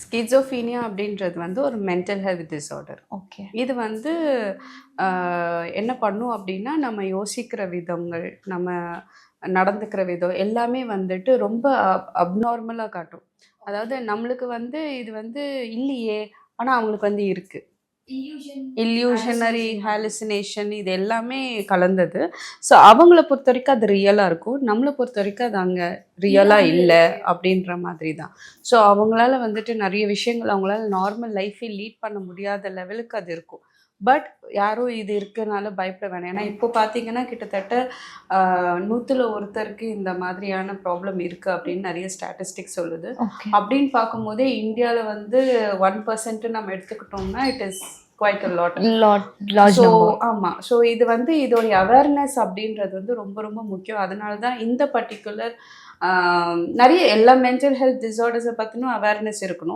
ஸ்கிசோஃபீனியா அப்படின்றது வந்து ஒரு மென்டல் ஹெல்த் டிஸார்டர். ஓகே. இது வந்து என்ன பண்ணும் அப்படின்னா, நம்ம யோசிக்கிற விதங்கள், நம்ம நடந்துக்கிற விதம் எல்லாமே வந்துட்டு ரொம்ப அப்நார்மலா காட்டும். அதாவது நம்மளுக்கு வந்து இது வந்து இல்லையே, ஆனா அவங்களுக்கு வந்து இருக்கு. இல்யூஷனரி ஹாலுசினேஷன் இது எல்லாமே கலந்தது. ஸோ அவங்கள பொறுத்தவரைக்கும் அது ரியலா இருக்கும். நம்மள பொறுத்தவரைக்கும் அது அங்க ரியலா இல்ல அப்படின்ற மாதிரி தான். ஸோ அவங்களால வந்துட்டு நெறைய விஷயங்கள் அவங்களால நார்மல் லைஃபே லீட் பண்ண முடியாத லெவலுக்கு அது இருக்கும். பட் யாரும் இது இருக்கனால பயப்பட வேணாம். ஏன்னா இப்போ பார்த்தீங்கன்னா கிட்டத்தட்ட 100ல ஒருத்தருக்கு இந்த மாதிரியான ப்ராப்ளம் இருக்கு அப்படின்னு நெறைய ஸ்டாட்டிஸ்டிக்ஸ் சொல்லுது. ஓகே. அப்படின்னு பார்க்கும்போதே இந்தியால வந்து 1% நம்ம எடுத்துக்கிட்டோம்னா it is quite a lot. Large so number. ஆமாம். ஸோ இது வந்து இதோடைய அவேர்னஸ் அப்படின்றது வந்து ரொம்ப ரொம்ப முக்கியம். அதனால தான் இந்த பர்ட்டிகுலர் நெறைய எல்லா மென்டல் ஹெல்த் டிஸார்டர்ஸை பற்றினும் அவேர்னஸ் இருக்கணும்.